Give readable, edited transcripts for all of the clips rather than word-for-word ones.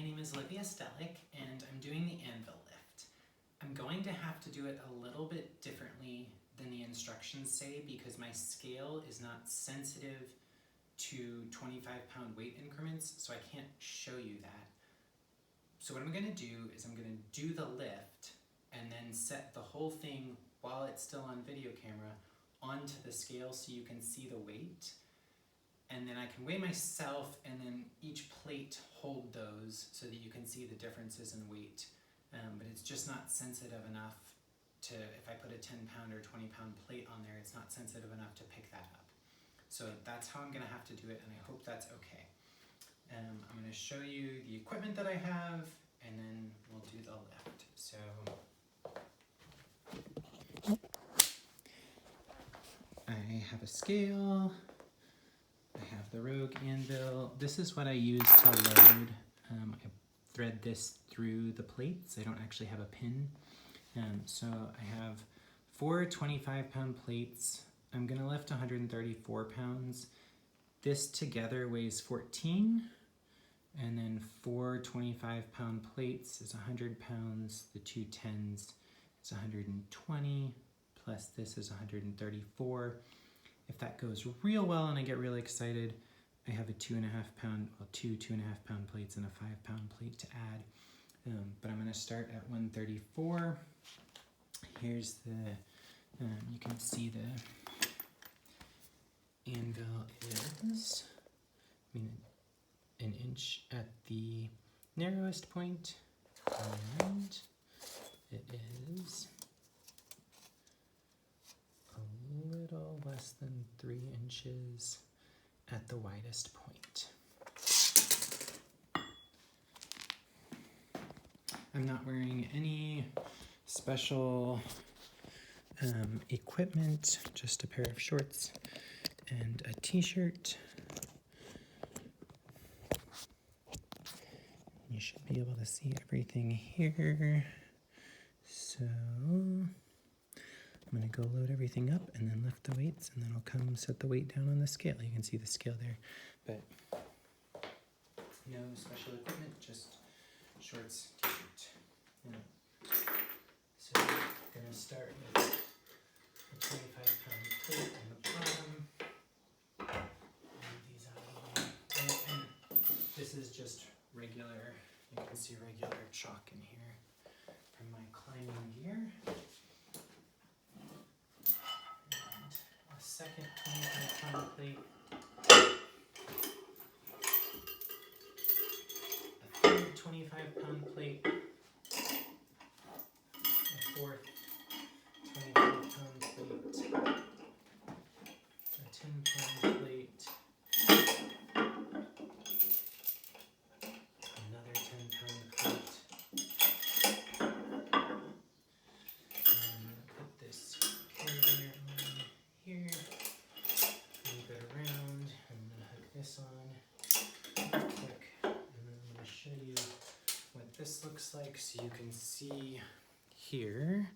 name is Stehlik, and I'm doing the Anvil lift. I'm going to have to do it a little bit differently than the instructions say because my scale is not sensitive to 25-pound weight increments, so I can't show you that. So what I'm going to do is I'm going to do the lift and then set the whole thing while it's still on video camera onto the scale so you can see the weight. And then I can weigh myself and then each plate hold those so that you can see the differences in weight. But it's just not sensitive enough to, if I put a 10-pound or 20-pound plate on there, it's not sensitive enough to pick that up. So that's how I'm gonna have to do it, and I hope that's okay. I'm gonna show you the equipment that I have, and then we'll do the lift. So, I have a scale, I have the Rogue Anvil. This is what I use to load. I thread this through the plates. I don't actually have a pin. So I have 4 25-pound plates. I'm gonna lift 134 pounds. This together weighs 14, and then 4 25-pound plates is 100 pounds. The 2 10s is 120, plus this is 134. If that goes real well and I get really excited, I have a 2.5-pound, well, two 2.5-pound plates and a 5-pound plate to add. But I'm gonna start at 134. Here's the, you can see the Anvil is, an inch at the narrowest point, and it is a little less than 3 inches at the widest point. I'm not wearing any special equipment, just a pair of shorts and a t-shirt. You should be able to see everything here. So I'm gonna go load everything up and then lift the weights, and then I'll come set the weight down on the scale. You can see the scale there, but no special equipment, just shorts, t-shirt. So I'm gonna start with a 25-pound plate on the bottom. Move these out of the way. And this is just regular, you can see regular chalk in here from my climbing gear. And a second 25-pound plate. A third 25-pound plate. A fourth 25-pound plate. A 10-pound plate. Another 10-pound plate. And put this carabiner on here. Move it around. I'm going to hook this on real quick. And then I'm going to show you what this looks like so you can see here.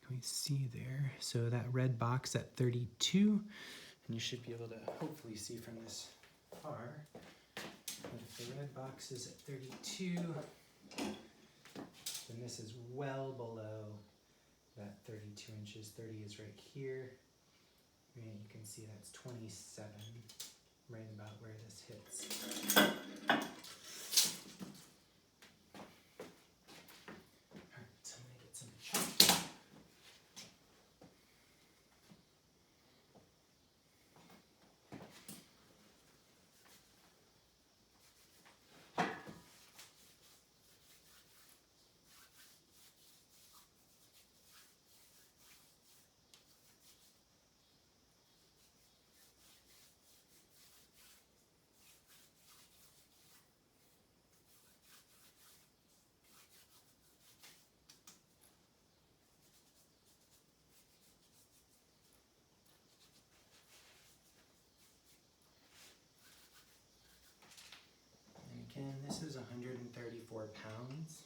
Can we see there? So that red box at 32, and you should be able to hopefully see from this far. But if the red box is at 32, then this is well below that 32 inches. 30 is right here. And you can see that's 27, right about where this hits. Alright, so I'm gonna get some chalk. Again, this is 134 pounds.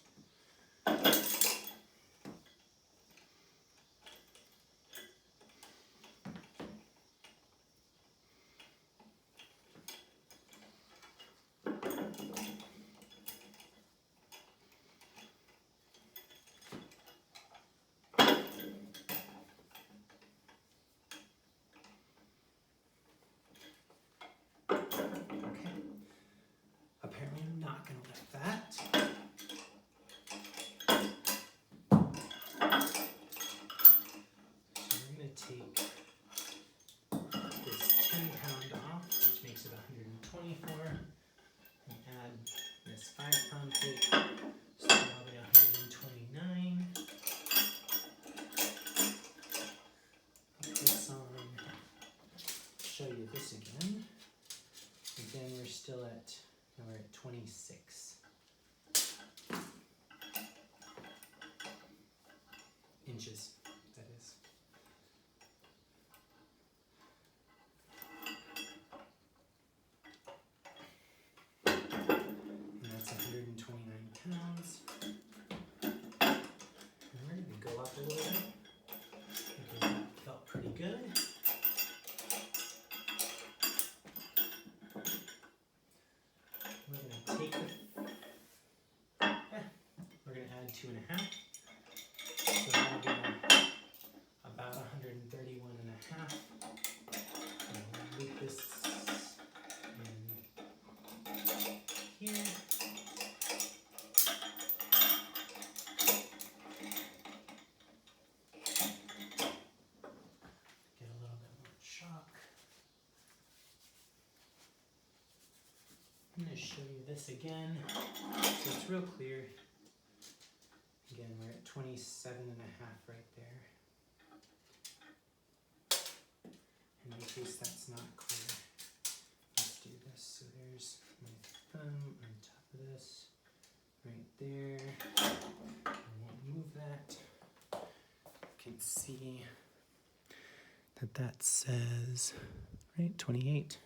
you this again. Again, we're still at, we're at 26 inches, that is. And that's 129 pounds. And we're going to go up a little bit. Okay, that felt pretty good. We're going to take we're going to add 2.5. So that'll be about 131 and a half. And we'll loop this in here. Get a little bit more chalk. I'm going to show you this again so it's real clear. Again, we're at 27 and a half right there. And in case that's not clear, let's do this. So there's my thumb on top of this, right there. I won't move that. You can see that that says, right, 28.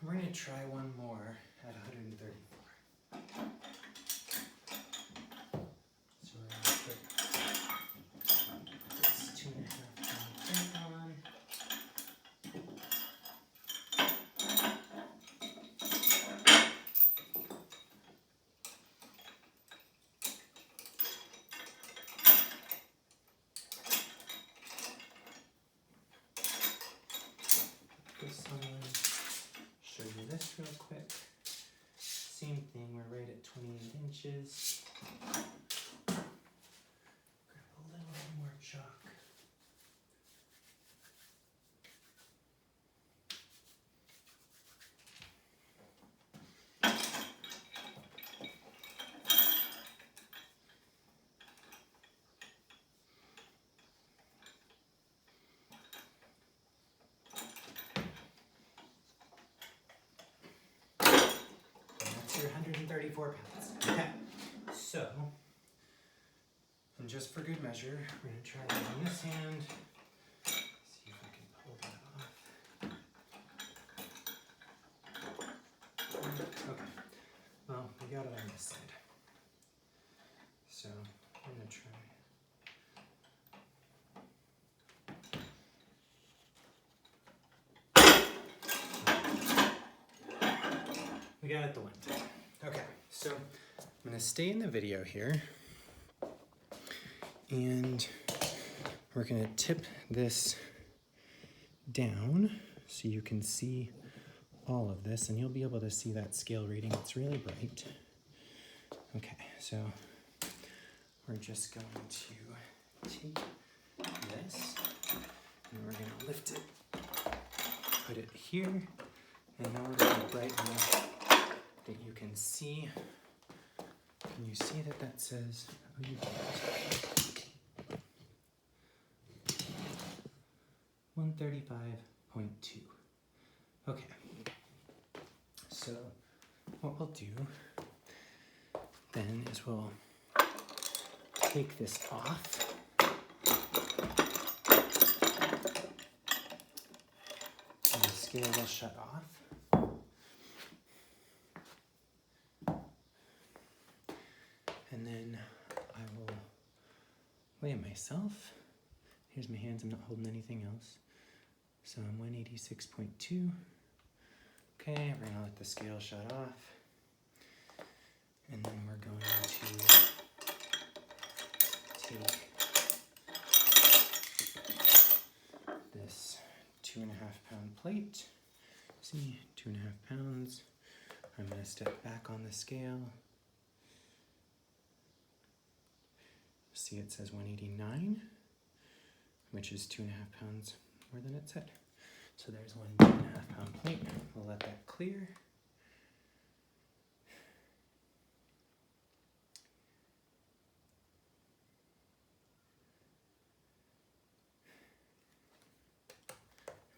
We're going to try one more at 134. So we're going to put this 2.5 pound tape on. Put this on. Show you this real quick. Same thing, we're right at 28 inches. Grab a little bit more chalk. Your 134 pounds. Okay, so, and just for good measure, we're going to try that on this hand. See if I can pull that off. Okay, well, we got it on this side. So, I'm going to try. We got it the one time. Okay, so I'm going to stay in the video here, and we're going to tip this down so you can see all of this, and you'll be able to see that scale reading. It's really bright. Okay, so we're just going to take this, and we're going to lift it, put it here, and now we're going to brighten up that you can see. Can you see that that says, oh, you can't. 135.2. Okay. So what we'll do then is we'll take this off. And the scale will shut off. And then I will weigh myself. Here's my hands, I'm not holding anything else. So I'm 186.2. Okay, we're gonna let the scale shut off. And then we're going to take 2.5 pound plate. See, 2.5 pounds. I'm going to step back on the scale. See, it says 189, which is 2.5 pounds more than it said. So there's 1 2.5 pound plate. We'll let that clear.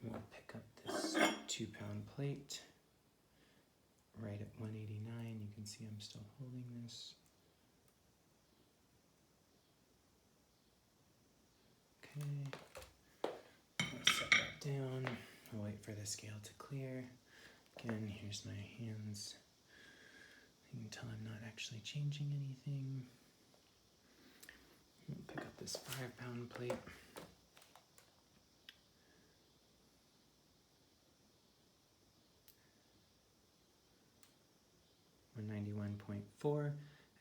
And we'll pick up this 2 pound plate right at 189. You can see I'm still holding this. Okay. I'll set that down. I'll wait for the scale to clear. Again, here's my hands. You can tell I'm not actually changing anything. We'll pick up this 5 pound plate. $191.4,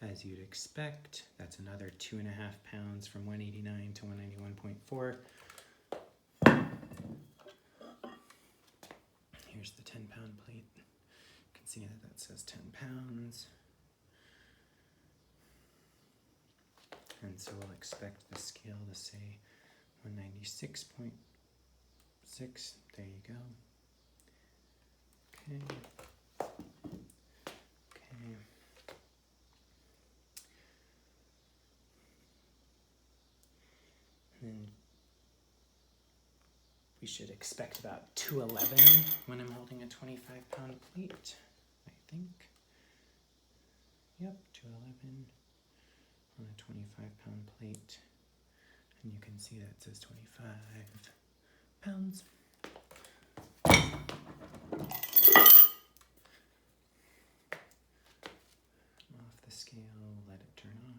as you'd expect. That's another 2.5 pounds from 189 to 191.4. Here's the 10 pound plate. You can see that says 10 pounds. And so we'll expect the scale to say 196.6. There you go. Okay. Okay. And then we should expect about 211 when I'm holding a 25 pound plate, I think. Yep, 211 on a 25 pound plate. And you can see that it says 25 pounds. Off the scale, let it turn off.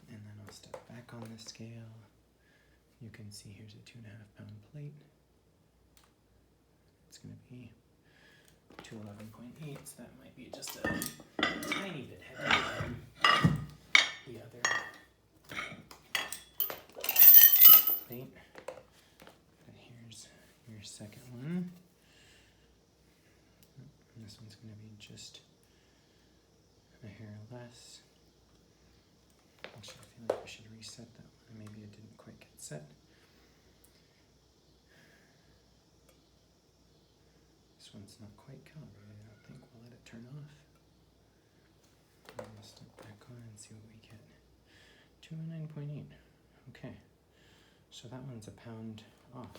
And then I'll step back on the scale. You can see here's a 2.5 pound plate. It's going to be 211.8, so that might be just a tiny bit heavier than the other plate. But here's your second one. And this one's going to be just a hair less. Actually, I feel like we should reset that one. Maybe it didn't quite get set. This one's not quite calibrated, I don't think. We'll let it turn off. And we'll step back on and see what we get. 209.8. Okay. So that one's a pound off.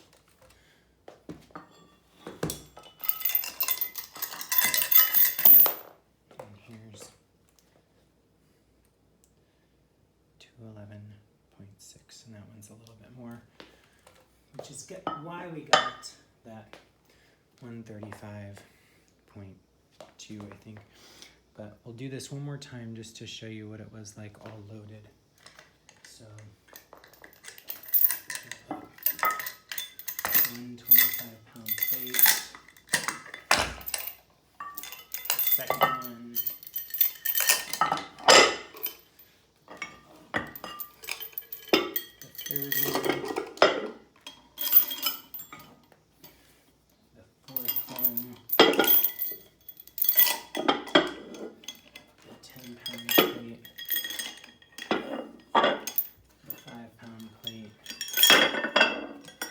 And here's 211.6, and that one's a little bit more, which is why we got that 135.2, I think. But we'll do this one more time just to show you what it was like all loaded. So 125 pound plate. Second one. The third one. The fourth one. The 10 pound plate. The 5 pound plate.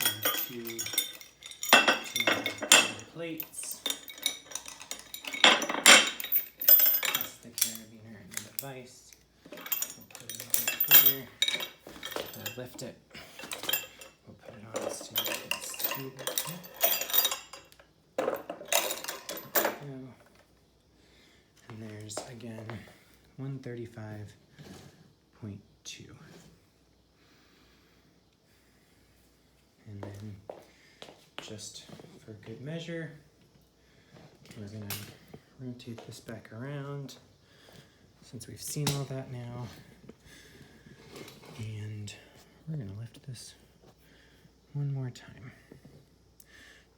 And two 2.5 pound plates. Plus the carabiner and the device. We'll put it over here. We'll lift it. We'll put it on so you can see that. There we go. And there's again 135.2. And then just for good measure, we're gonna rotate this back around since we've seen all that now. And we're gonna lift this one more time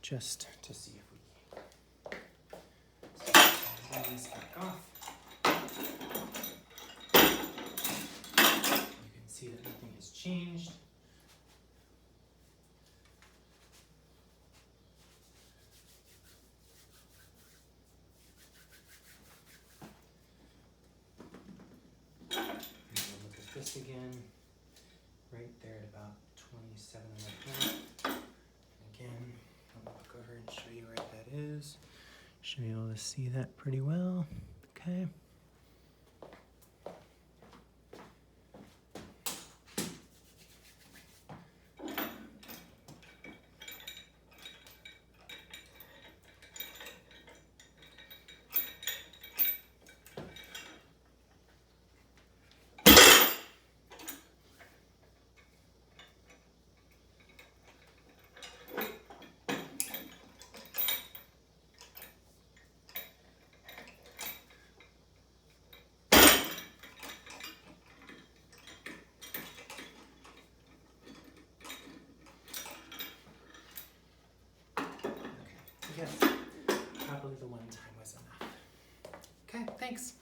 just to see if we can. So I'll bring this back off. You can see that nothing has changed. once again, right there at about 27.5. Again, I'll walk over and show you where that is. Should be able to see that pretty well. Okay. Yes, probably the one time was enough. Okay, thanks.